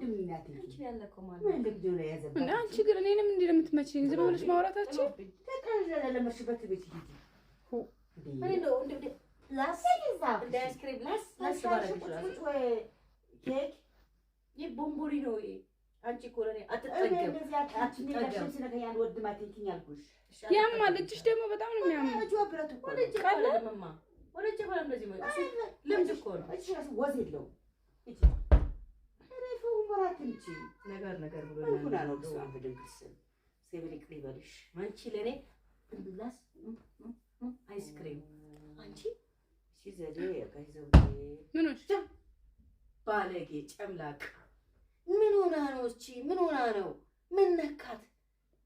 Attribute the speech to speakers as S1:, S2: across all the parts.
S1: አልወድም እናቴ
S2: አንቺ ያለከው ማለት
S1: ምን ልጅ ነው ያዘበት
S3: እና አንቺ ግን እኔንም እንዴ ለምትመጪኝ ዝም ብለሽ ማውራታችን
S1: ተቀረዘ ለመሽበት ቤት ሂጂ
S2: እኔ ነው እንደ ላስ እንደ አይስክሪም ላስ ባረግሽ
S1: ወይ ኬክ
S2: የቦምቦሪ ነው አንቺ እኮ ለኔ አትጠገብ
S1: እንደዚህ አትጠገብ ስለከኝ አልወድም አትንኪኝ አልኩሽ
S3: ያማ ልጅሽ ደግሞ በጣም ነው የሚያምር
S1: ልጅ ወብረት እኮ
S2: ቀለምማ ወለጭ ባለ እንደዚህ ማለት ልምድ እኮ ነው
S1: እሺ ወዝ የለውም እቺ አሬፉ ወራት እንጂ
S2: ነገር ብሎ
S1: ሁላ ነው ብሷን በድግስ ሰብል ይቅሪበልሽ
S2: አንቺ ለኔ ላስ አይስክሪም አንቺ
S1: ሲዘዴ ከይዘው
S3: ምን ወሽ
S2: ባለጌ ጨምላቅ ምን ሆና ነው እቺ ምን ሆና ነው ምን ነካት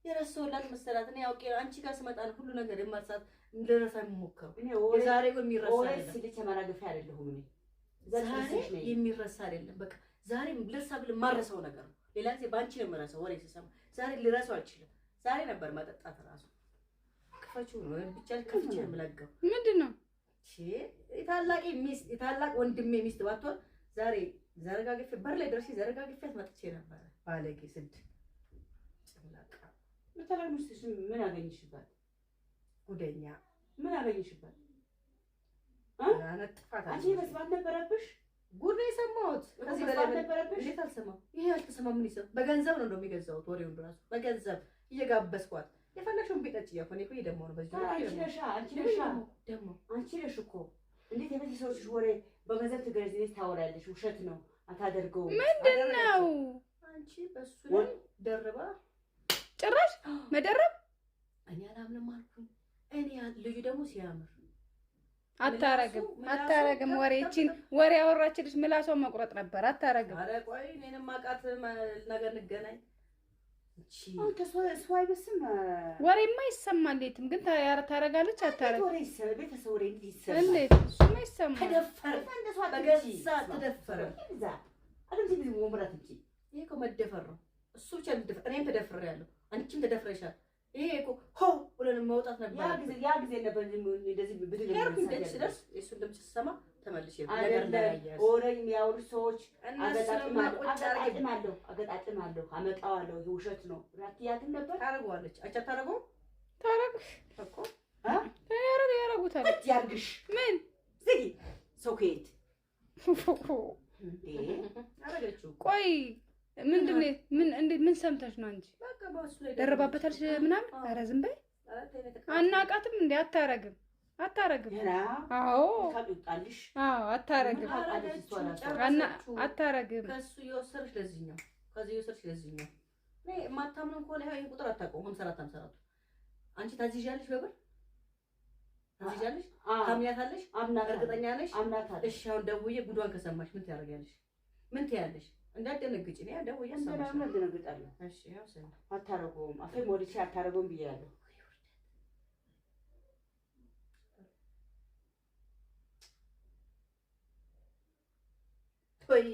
S2: የራስዎላት መሰላት እኔ አውቄ አንቺ ጋር ስመጣ ነው ሁሉ ነገር የማርሳት እንደረሳ የምሞከው
S1: እኔ
S2: ዛሬ የሚረሳ
S1: አይደለም ሲልች ተመራገፍ አይደለሁም እኔ
S2: ዛሬ የሚረሳ አይደለም በቃ ዛሬ ልርሳ ብል ማረሰው ነገር ነው ሌላ ጊዜ ባንቺ ነው የምረሳው ወሬ ሲሰማ ዛሬ ልረሳው አልችልም ዛሬ ነበር መጠጣት ራሱ ከፈቹ ነው ብቻ ከፍቼ የምለገው
S3: ምንድነው
S2: እሺ የታላቅ ወንድሜ ሚስት ባትሆን ዛሬ ዘረጋግፌ በር ላይ ድረስ ዘረጋግፌት መጥቼ ነበር ባለጌ ስድ ጨምላቃ
S1: ለተራሙስሽ ምን አገኝሽባት
S2: ጉደኛ
S1: ምን አገኝሽባት
S2: አነጥፋታ
S1: አንቺ መስማት ነበረብሽ
S2: ጉድ ነው የሰማሁት ከዚህ በላይ ነበረብሽ እንዴት አልሰማም ይሄ አልተሰማም ምን ይሰማ በገንዘብ ነው እንደሚገዛው ወሬውን ራሱ በገንዘብ እየጋበስኳት የፈለግሽውን ቢጠጭ ያፈኔ እኮ ይደማው ነው በዚህ
S1: አንቺ ነሽ እኮ እንዴት የቤተሰቦችሽ ወሬ በገንዘብ ትገዢ ታወራለሽ ውሸት ነው አታደርገው
S3: ምንድነው
S2: አንቺ በሱ ላይ ደርባ
S3: ጭራሽ መደረብ
S2: እኔ አላምንም አልኩኝ እኔ ልጁ ደግሞ ሲያምር
S3: አታረግም ወሬችን ወሬ ያወራችልሽ ምላሷን መቁረጥ ነበር አታረግም
S2: አረ ቆይ እኔንም ማቃት ነገር እንገናኝ እቺ
S1: አንተ ሰዋይ በስም
S3: ወሬማ ይሰማል የትም ግን ታረጋለች አታረግ
S1: ወሬ ይሰማል ቤተሰብ ወሬ ይሰማል
S3: እንዴት እሱማ ይሰማል
S2: ተደፈረ በገዛ ተደፈረ
S1: እዛ አለምቲ ቢዚ ወምራት እንጂ
S2: ይሄ እኮ መደፈር ነው እሱ ብቻ እንደፈረ እኔም ተደፍሬያለሁ አንቺም ተደፍረሻል ይሄ እኮ ሆ ብለን መውጣት ነበር
S1: ያ ጊዜ ነበር እንደዚህ ብድግ
S2: እንደዚህ እሱን ድምጽ ስሰማ ተመልሼ ነገር እንዳያያዝ
S1: ወሬ የሚያወሩ ሰዎች አገጣጥማለሁ አመጣዋለሁ ይሄ ውሸት ነው ራኪያትን ነበር
S2: ታረጋለች አቻ ታረጋው
S3: ታረግ
S2: እኮ
S3: ያረጉታል
S1: ያርግሽ
S3: ምን
S1: ዝጊ ሶኬት
S2: አረጋችሁ
S3: ቆይ ምንድነው ምን ሰምተሽ ነው አንቺ
S2: በቃ ባሱ ላይ
S3: ደረባበታልሽ ምናምን ኧረ ዝም በይ አናቃትም እንዴ አታረግም አዎ
S1: ታጥጣልሽ
S3: አታረግም አታረግም
S2: ከሱ የወሰድሽ ለዚህኛው ከዚህ የወሰድሽ ለዚህኛው ነይ ማታምነው ኮለ ይሄ ቁጥር አታውቀውም 54 አንቺ ታዚዣለሽ በብር ታዚዣለሽ ታምያታለሽ እርግጠኛ ነሽ እሺ አሁን ደውዬ ጉዷን ከሰማሽ ምን ታደርጊያለሽ ምን ትያለሽ እንዳትደነግጪ ነው ደውዬ ሰማሽ
S1: ምን ደነግጣለሁ
S2: እሺ ያው ሰማ
S1: አታረገውም አፌ ሞልቼ አታረገውም ብያለሁ
S2: ወይ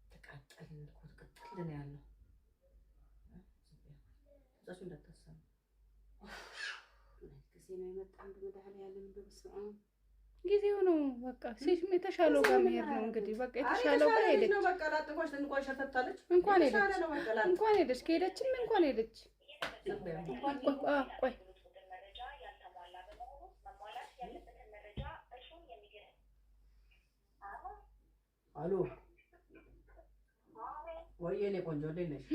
S2: ተቃጠልን ያለው እዛሱ እንዳታሰማ
S1: ጊዜ ነው የመጣን በመድኃኔ ዓለም በስመ
S3: ጊዜው ነው በቃ ሲሽም የተሻለው ጋር መሄድ ነው እንግዲህ በቃ የተሻለው ጋር ሄደች
S2: ነው በቃ ላጥቆሽ እንኳን ሸርተታለች
S3: እንኳን ሄደች ከሄደችም እንኳን ሄደች ቆይ
S2: አሎ ወይኔ ቆንጆ እንዴት ነሽ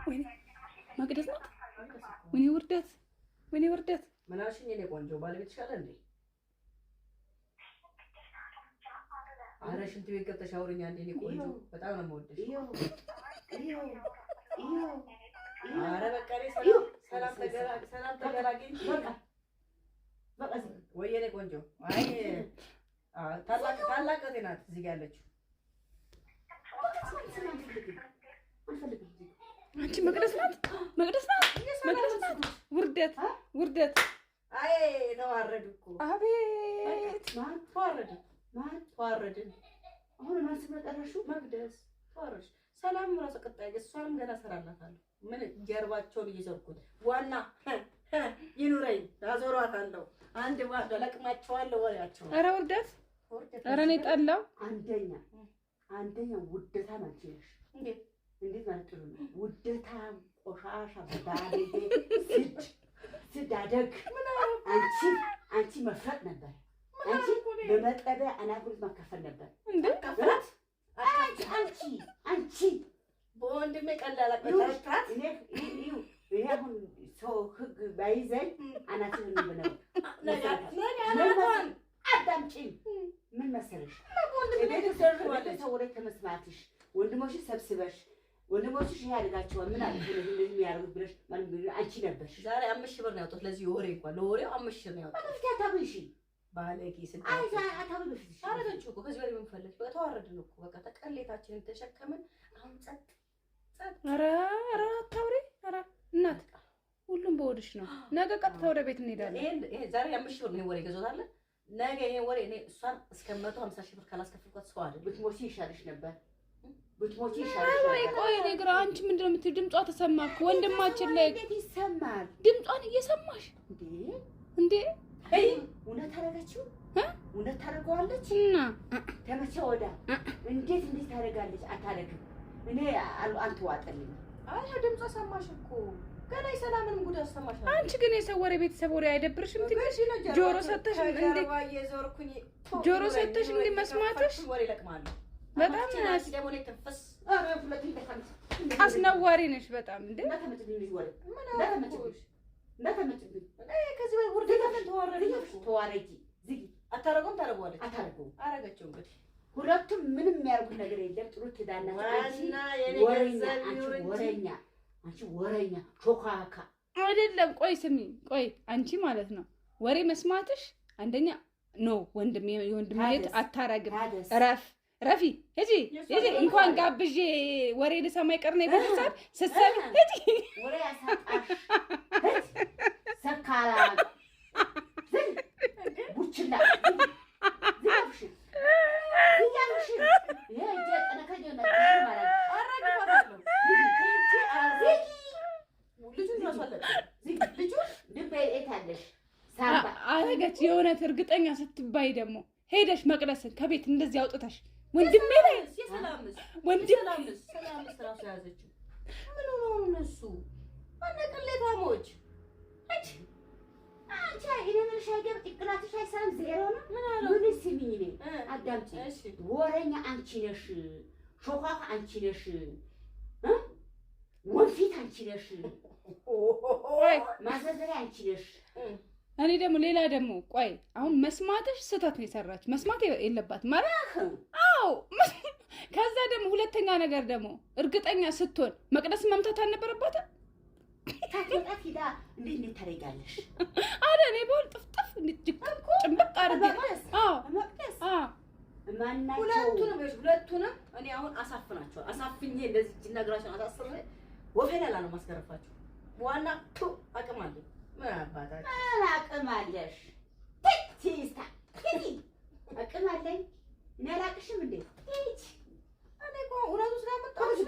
S3: ወይኔ መቅደስ ናት ወይኔ ውርደት
S2: ምን አልሽኝ የኔ ቆንጆ ባለቤትሽ አለ እንዴ ኧረ ሽንት ቤት ገብተሽ አውሪኝ አንዴ የኔ ቆንጆ በጣም ነው የምወድሽ ኧረ በቃ ሰላም ተገላገኝ በቃ ወይ የኔ ቆንጆ አይ ታላቅ እህቴ ናት እዚህ ጋር ያለችው
S3: አንቺ መቅደስ ናት ውርደት
S2: አይ ተዋረድ እኮ
S3: አቤት
S2: ተዋረድን
S1: አሁን ማን ስመጣራሹ
S2: መቅደስ ተዋረድሽ ሰላም ራስ ቀጣይ እሷንም ገና ሰራላታለሁ ምን ጀርባቸውን እየሰርኩት ዋና ይኑረኝ ታዞሯታለሁ አንድ ዋዳ ለቅማቸዋለሁ ወሬያቸው
S3: ኧረ ውርደት ኧረ እኔ ጠላው።
S1: አንደኛ ውደታም አንቺ ነሽ። እንዴት ማለት ጥሩ ነው። ውደታም ቆሻሻ ባለጌ ስድ አደግ አንቺ መፍረጥ ነበር። አንቺ በመጠቢያ አናጉሪት ማካፈል ነበር።
S2: እንዴ ከፍራት
S1: አንቺ
S2: በወንድሜ ቀላል አቀጣጣት
S1: እኔ አሁን ሰው ህግ ባይዘኝ አናትን ነው አዳምጪኝ። ምን መሰለሽ ሰው ወደ ተመስማትሽ ወንድሞችሽ ሰብስበሽ ወንድሞችሽ ያድጋቸዋል ምን አለ እንደዚህ የሚያደርጉት ብለሽ አንቺ ነበርሽ።
S2: ዛሬ 5,000 ብር ነው ያወጣሁት ለዚህ ወሬ እንኳን ለወሬው 5,000 ነው ያወጣሁት።
S1: ከፍታ ታብይሽ
S2: ባለጌ ስንት
S1: አታብይሽ
S2: አረጋችሁ እኮ ከዚህ በላይ ምን ፈልግ በቃ ተዋረድን እኮ በቃ ተቀሌታችንን ተሸከምን። አሁን ጸጥ
S3: ኧረ አታውሪ። ኧረ እናት ሁሉም በወድሽ ነው። ነገ ቀጥታ ወደ ቤት እንሄዳለን።
S2: ይሄ ዛሬ 5,000 ብር ነው ወሬ ገዛታለ። ነገ ይሄ ወሬ እኔ እሷን እስከ 150,000 ብር ካላስከፈልኳት ሰው አይደል
S1: ብትሞቺ ይሻልሽ ነበር።
S3: ቆይ እኔ ግራ አንቺ ምንድን ነው የምትይው? ድምጿ ተሰማ እኮ ወንድማችን ላይ
S1: እንዴት ይሰማል?
S3: ድምጿን እየሰማሽ እንዴ?
S1: እውነት አደረገችው? እውነት ታደርገዋለች?
S3: እና
S1: ተመቼ ወዳ እንዴት ታደርጋለች? አታደርግም። እኔ አልተዋጠልኝም።
S2: አይ ድምጿ ሰማሽ እኮ ገና ሰላምንም ጉድ አሰማሽ።
S3: አንቺ ግን የሰው ወሬ ቤተሰብ ወሬ አይደብርሽም? ትንሽ ጆሮ ሰተሽ እንዴ ጆሮ ሰተሽ እንዴ መስማትሽ
S2: ወሬ ለቅማለሁ።
S3: በጣም አስነዋሪ ነሽ በጣም እንዴ።
S1: ሁለቱም ምንም የሚያደርጉት ነገር የለም። ጥሩ አንቺ ወሬኛ ሾካካ
S3: አይደለም። ቆይ ስሚ፣ ቆይ አንቺ ማለት ነው ወሬ መስማትሽ አንደኛ ነው። የወንድሜ አታረግም። ረፊ ሂጂ እንኳን ጋብዤ ወሬ ልሰማ ይቀር ነው ይበልሳል። ስትሰሚ ሂጂ
S1: ወሬ ያሳጣሽ ሰካራ ቡችላ
S3: አረገች። የእውነት እርግጠኛ ስትባይ ደግሞ ሄደሽ መቅደስን ከቤት እንደዚህ አውጥተሽ ወንድሜ ላይ
S2: ሰላምስ ራሱ ያዘችው ምን ነው እነሱ አነቅሌታሞች
S1: አንቺ አይደምልሽ አይገብ ጥቅላትሽ አይሰራም። ዜሮ ነው። ምን ሲሚኝ ነኝ አዳምጪ። ወሬኛ አንቺ ነሽ፣ ሾካካ አንቺ ነሽ፣ ወንፊት አንቺ ነሽ፣ ማዘዘሪያ አንቺ ነሽ።
S3: እኔ ደግሞ ሌላ ደግሞ ቆይ አሁን መስማትሽ ስህተት ነው የሰራች መስማት የለባትም ማለት አዎ። ከዛ ደግሞ ሁለተኛ ነገር ደግሞ እርግጠኛ ስትሆን መቅደስ መምታት አልነበረባትም።
S1: ታጥቃት ሂዳ እንዴት ታደርጋለሽ?
S3: አረ እኔ በል ጥፍጥፍ ጭምብቅ አድርጌ
S1: መቅደስ
S2: ሁለቱንም እኔ አሁን አሳፍናቸው አሳፍኜ እንደዚህ እጅናግራቸውን አሳስሬ ወፈላላ ነው ማስገረፋቸው። ዋና አቅም አለኝ። ምን አባታችሁ
S1: አቅም አለሽ? ቲስታ አቅም አለኝ እኔ አላቅሽም እንዴ?
S2: እኔ እኮ እውነቱ ስለመጣሁሽ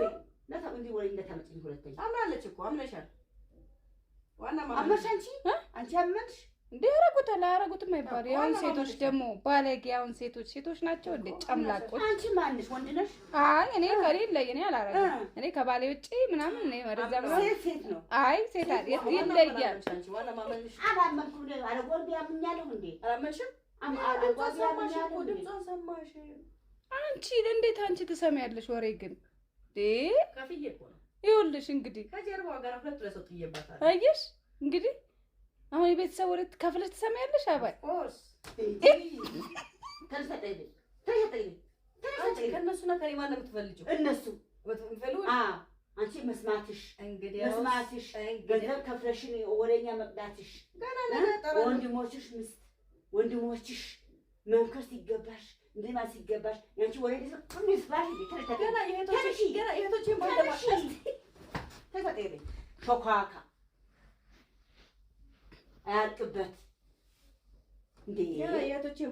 S1: ለታም እንዴ ወሬ እንደታመጪኝ ሁለተኛ
S2: አምናለች እኮ አምነሻል። ዋና
S1: አመሽ አንቺ አመንሽ
S3: እንዴ? ያረጉታል አያረጉትም አይባል። ያውን ሴቶች ደግሞ ባለጌ ያውን ሴቶች ናቸው እንዴ ጨምላቆች።
S1: አንቺ ማንሽ ወንድ ነሽ?
S3: አይ እኔ ከሌለ እኔ አላረግም። እኔ ከባሌ ውጪ ምናምን እኔ ወደዛ
S1: ሴት ነው።
S3: አይ ሴት ይለያል።
S2: ዋና ማመንሽ
S1: አላመንኩም ነው አረ ወንድ ያምኛለሁ እንዴ?
S2: አላመንሽም? ድምጿን ሰማሽ?
S3: አንቺ እንዴት አንቺ ትሰሚያለሽ ወሬ ግን
S2: ከፍዬ እኮ ነው።
S3: ይኸውልሽ እንግዲህ
S2: ከጀርባው ጋር ሁለት ለሰው ጥዬባታል።
S3: አየሽ እንግዲህ አሁን የቤተሰብ ወሬ ከፍለሽ ትሰሚያለሽ። አባይ
S2: ኦርስ ከእነሱና ከእኔ ማን ነው የምትፈልጂው?
S1: እነሱ
S2: የምትፈልጉ
S1: አንቺ መስማትሽ
S2: እንግዲህ
S1: ገንዘብ ከፍለሽን ወሬኛ መቅዳትሽ ወንድሞችሽ መንከር ሲገባሽ እንዴ ማለት ሲገባሽ ያንቺ ወሬ ሁሉ ይስባሽ ገና የእህቶቼን ባለማሽ ተፈጠረ ሾካካ አያልቅበት እንዴ የእህቶቼን